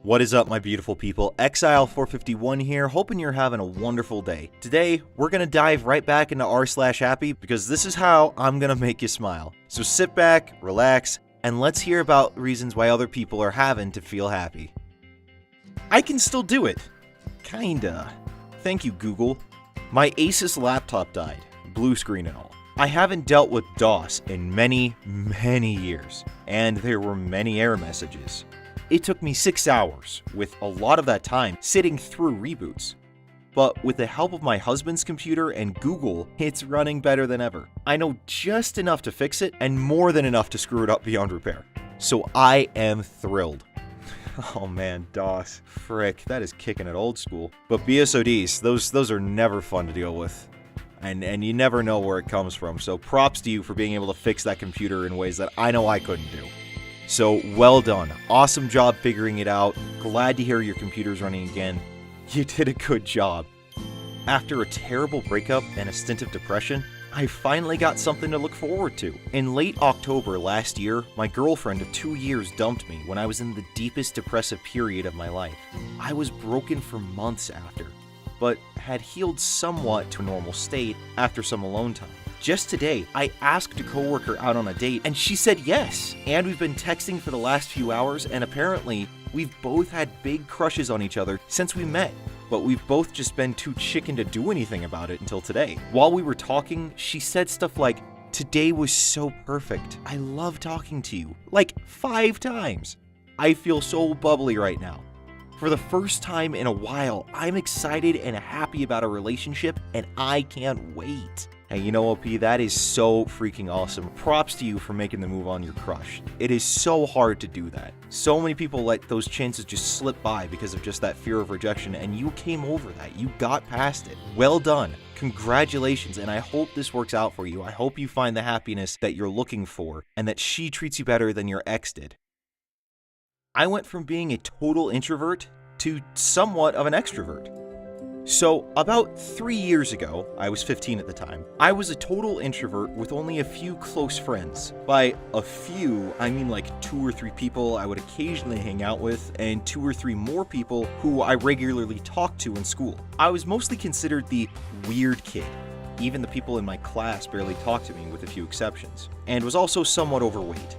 What is up, my beautiful people? Exile451 here, hoping you're having a wonderful day. Today, we're gonna dive right back into r/happy because this is how I'm gonna make you smile. So sit back, relax, and let's hear about reasons why other people are having to feel happy. I can still do it. Kinda. Thank you, Google. My Asus laptop died, blue screen and all. I haven't dealt with DOS in many years, and there were many error messages. It took me 6 hours, with a lot of that time sitting through reboots. But with the help of my husband's computer and Google, it's running better than ever. I know just enough to fix it, and more than enough to screw it up beyond repair. So I am thrilled. Oh man, DOS. Frick, that is kicking it old school. But BSODs, those are never fun to deal with. And you never know where it comes from, so props to you for being able to fix that computer in ways that I know I couldn't do. So, well done. Awesome job figuring it out. Glad to hear your computer's running again. You did a good job. After a terrible breakup and a stint of depression, I finally got something to look forward to. In late October last year, my girlfriend of 2 years dumped me when I was in the deepest depressive period of my life. I was broken for months after, but had healed somewhat to a normal state after some alone time. Just today, I asked a coworker out on a date, and she said yes. And we've been texting for the last few hours, and apparently, we've both had big crushes on each other since we met. But we've both just been too chicken to do anything about it until today. While we were talking, she said stuff like, "Today was so perfect. I love talking to you." Like 5 times. I feel so bubbly right now. For the first time in a while, I'm excited and happy about a relationship, and I can't wait. Hey, you know, OP, that is so freaking awesome. Props to you for making the move on your crush. It is so hard to do that. So many people let those chances just slip by because of just that fear of rejection, and you came over that. You got past it. Well done. Congratulations, and I hope this works out for you. I hope you find the happiness that you're looking for, and that she treats you better than your ex did. I went from being a total introvert to somewhat of an extrovert. So, about 3 years ago, I was 15 at the time, I was a total introvert with only a few close friends. By a few, I mean like 2 or 3 people I would occasionally hang out with, and 2 or 3 more people who I regularly talked to in school. I was mostly considered the weird kid. Even the people in my class barely talked to me, with a few exceptions, and was also somewhat overweight.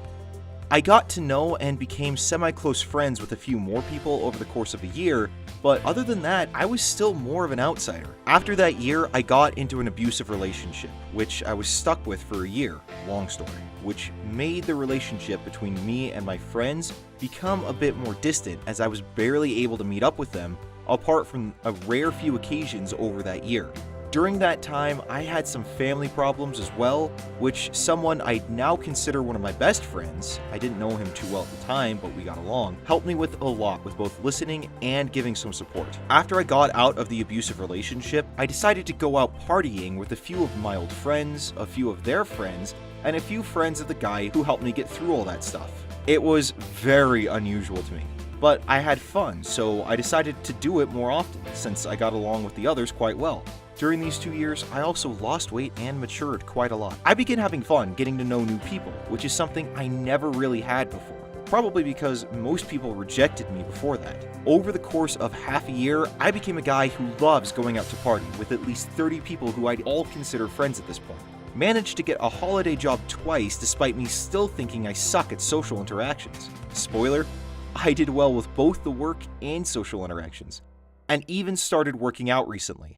I got to know and became semi-close friends with a few more people over the course of a year, but other than that, I was still more of an outsider. After that year, I got into an abusive relationship, which I was stuck with for a year, long story, which made the relationship between me and my friends become a bit more distant, as I was barely able to meet up with them, apart from a rare few occasions over that year. During that time, I had some family problems as well, which someone I now consider one of my best friends, I didn't know him too well at the time, but we got along, helped me with a lot with both listening and giving some support. After I got out of the abusive relationship, I decided to go out partying with a few of my old friends, a few of their friends, and a few friends of the guy who helped me get through all that stuff. It was very unusual to me, but I had fun, so I decided to do it more often, since I got along with the others quite well. During these 2 years, I also lost weight and matured quite a lot. I began having fun getting to know new people, which is something I never really had before. Probably because most people rejected me before that. Over the course of half a year, I became a guy who loves going out to party with at least 30 people who I'd all consider friends at this point. Managed to get a holiday job twice despite me still thinking I suck at social interactions. Spoiler, I did well with both the work and social interactions. And even started working out recently.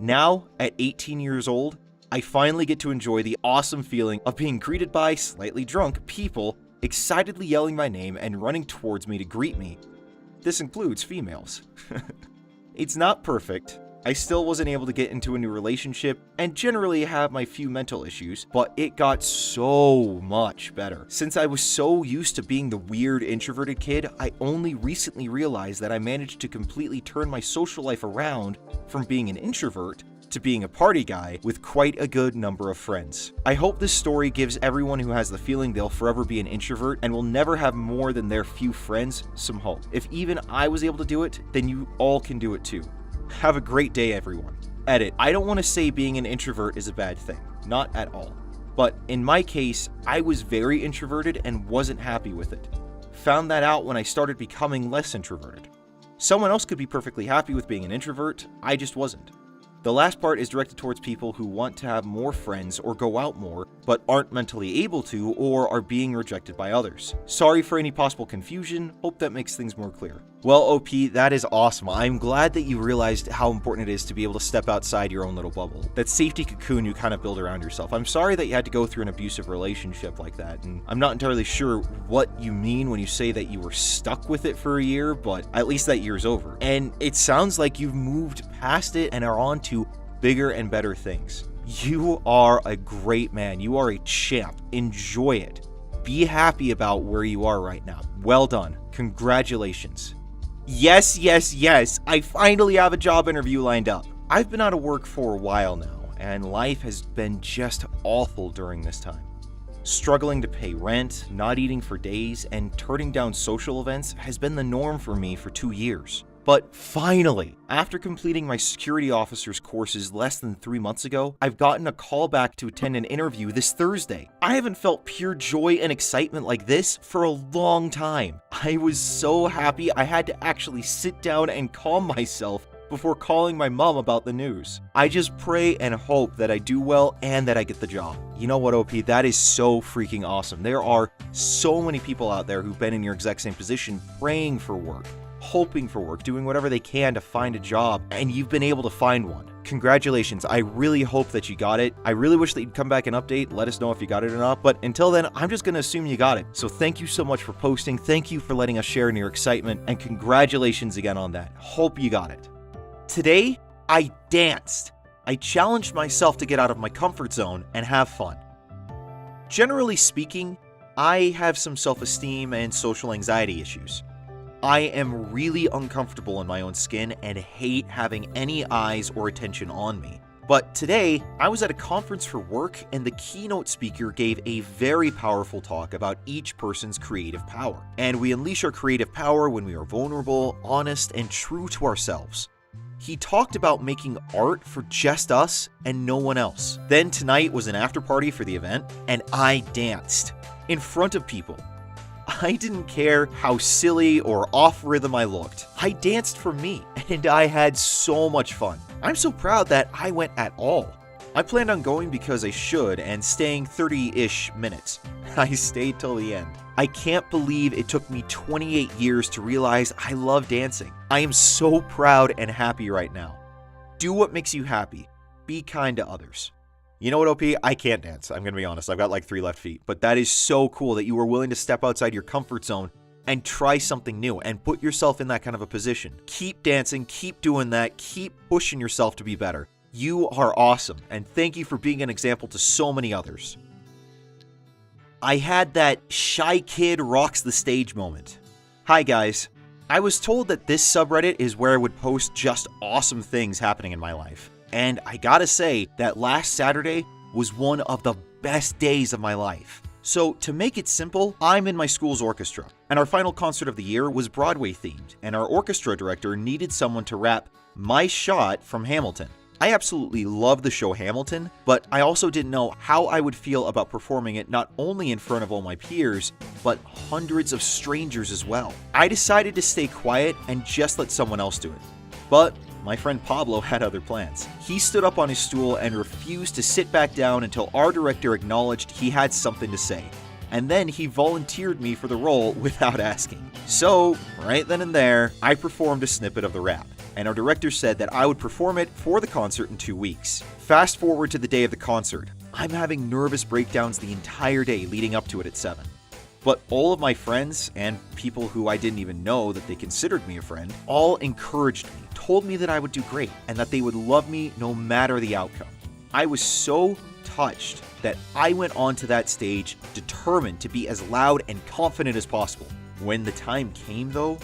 Now, at 18 years old, I finally get to enjoy the awesome feeling of being greeted by slightly drunk people excitedly yelling my name and running towards me to greet me. This includes females. It's not perfect. I still wasn't able to get into a new relationship and generally have my few mental issues, but it got so much better. Since I was so used to being the weird introverted kid, I only recently realized that I managed to completely turn my social life around from being an introvert to being a party guy with quite a good number of friends. I hope this story gives everyone who has the feeling they'll forever be an introvert and will never have more than their few friends some hope. If even I was able to do it, then you all can do it too. Have a great day, everyone. Edit. I don't want to say being an introvert is a bad thing. Not at all. But in my case, I was very introverted and wasn't happy with it. found that out when I started becoming less introverted. Someone else could be perfectly happy with being an introvert, I just wasn't. The last part is directed towards people who want to have more friends or go out more, but aren't mentally able to or are being rejected by others. Sorry for any possible confusion, hope that makes things more clear. Well, OP, that is awesome. I'm glad that you realized how important it is to be able to step outside your own little bubble. That safety cocoon you kind of build around yourself. I'm sorry that you had to go through an abusive relationship like that, and I'm not entirely sure what you mean when you say that you were stuck with it for a year, but at least that year's over. And it sounds like you've moved past it and are on to bigger and better things. You are a great man. You are a champ. Enjoy it. Be happy about where you are right now. Well done. Congratulations. Yes, yes, yes. I finally have a job interview lined up. I've been out of work for a while now, and life has been just awful during this time. Struggling to pay rent, not eating for days, and turning down social events has been the norm for me for 2 years. But finally, after completing my security officer's courses less than 3 months ago, I've gotten a call back to attend an interview this Thursday. I haven't felt pure joy and excitement like this for a long time. I was so happy I had to actually sit down and calm myself before calling my mom about the news. I just pray and hope that I do well and that I get the job. You know what, OP? That is so freaking awesome. There are so many people out there who've been in your exact same position praying for work, hoping for work, doing whatever they can to find a job, and you've been able to find one. Congratulations. I really hope that you got it. I really wish that you'd come back and update, let us know if you got it or not, but until then, I'm just going to assume you got it. So thank you so much for posting, thank you for letting us share in your excitement, and congratulations again on that. Hope you got it. Today, I danced. I challenged myself to get out of my comfort zone and have fun. Generally speaking, I have some self-esteem and social anxiety issues. I am really uncomfortable in my own skin and hate having any eyes or attention on me. But today, I was at a conference for work and the keynote speaker gave a very powerful talk about each person's creative power. And we unleash our creative power when we are vulnerable, honest, and true to ourselves. He talked about making art for just us and no one else. Then tonight was an after party for the event, and I danced in front of people. I didn't care how silly or off rhythm I looked. I danced for me, and I had so much fun. I'm so proud that I went at all. I planned on going because I should and staying 30-ish minutes. I stayed till the end. I can't believe it took me 28 years to realize I love dancing. I am so proud and happy right now. Do what makes you happy. Be kind to others. You know what, OP? I can't dance. I'm going to be honest. I've got like 3 left feet. But that is so cool that you were willing to step outside your comfort zone and try something new and put yourself in that kind of a position. Keep dancing. Keep doing that. Keep pushing yourself to be better. You are awesome. And thank you for being an example to so many others. I had that shy kid rocks the stage moment. Hi guys. I was told that this subreddit is where I would post just awesome things happening in my life. And I gotta say that last Saturday was one of the best days of my life. So to make it simple, I'm in my school's orchestra, and our final concert of the year was Broadway themed, and our orchestra director needed someone to rap My Shot from Hamilton. I absolutely love the show Hamilton, but I also didn't know how I would feel about performing it not only in front of all my peers, but hundreds of strangers as well. I decided to stay quiet and just let someone else do it. But my friend Pablo had other plans. He stood up on his stool and refused to sit back down until our director acknowledged he had something to say. And then he volunteered me for the role without asking. So, right then and there, I performed a snippet of the rap. And our director said that I would perform it for the concert in 2 weeks. Fast forward to the day of the concert. I'm having nervous breakdowns the entire day leading up to it at 7. But all of my friends, and people who I didn't even know that they considered me a friend, all encouraged me, told me that I would do great, and that they would love me no matter the outcome. I was so touched that I went onto that stage determined to be as loud and confident as possible. When the time came though,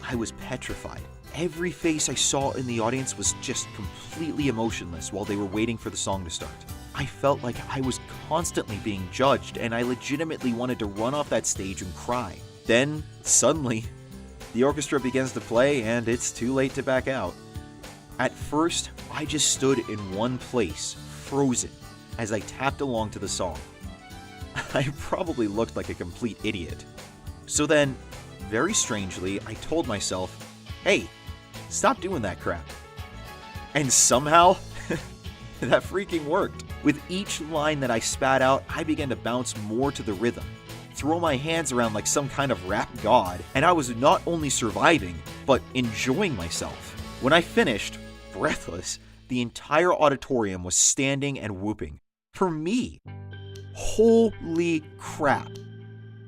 I was petrified. Every face I saw in the audience was just completely emotionless while they were waiting for the song to start. I felt like I was constantly being judged, and I legitimately wanted to run off that stage and cry. Then, suddenly, the orchestra begins to play, and it's too late to back out. At first, I just stood in one place, frozen, as I tapped along to the song. I probably looked like a complete idiot. So then, very strangely, I told myself, hey, stop doing that crap. And somehow, that freaking worked. With each line that I spat out, I began to bounce more to the rhythm, throw my hands around like some kind of rap god, and I was not only surviving, but enjoying myself. When I finished, breathless, the entire auditorium was standing and whooping. For me. Holy crap.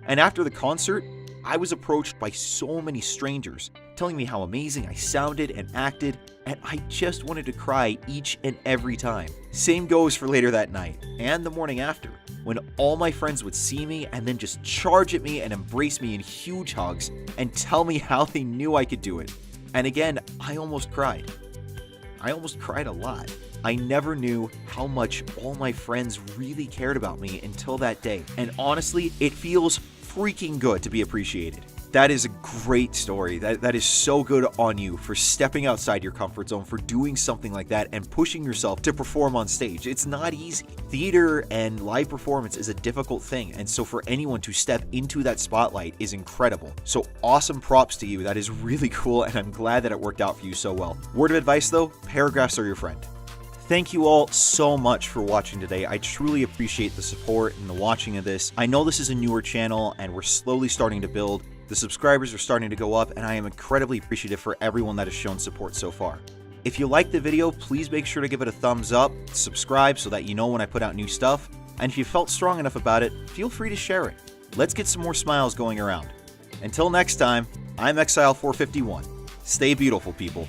And after the concert, I was approached by so many strangers, telling me how amazing I sounded and acted, and I just wanted to cry each and every time. Same goes for later that night, and the morning after, when all my friends would see me and then just charge at me and embrace me in huge hugs and tell me how they knew I could do it. And again, I almost cried. I almost cried a lot. I never knew how much all my friends really cared about me until that day. And honestly, it feels freaking good to be appreciated. That is a great story. That is so good on you for stepping outside your comfort zone, for doing something like that and pushing yourself to perform on stage. It's not easy. Theater and live performance is a difficult thing, and so for anyone to step into that spotlight is incredible. So awesome props to you. That is really cool, and I'm glad that it worked out for you so well. Word of advice though, paragraphs are your friend. Thank you all so much for watching today. I truly appreciate the support and the watching of this. I know this is a newer channel and we're slowly starting to build. The subscribers are starting to go up, and I am incredibly appreciative for everyone that has shown support so far. If you liked the video, please make sure to give it a thumbs up, subscribe so that you know when I put out new stuff, and if you felt strong enough about it, feel free to share it. Let's get some more smiles going around. Until next time, I'm Exile451. Stay beautiful, people.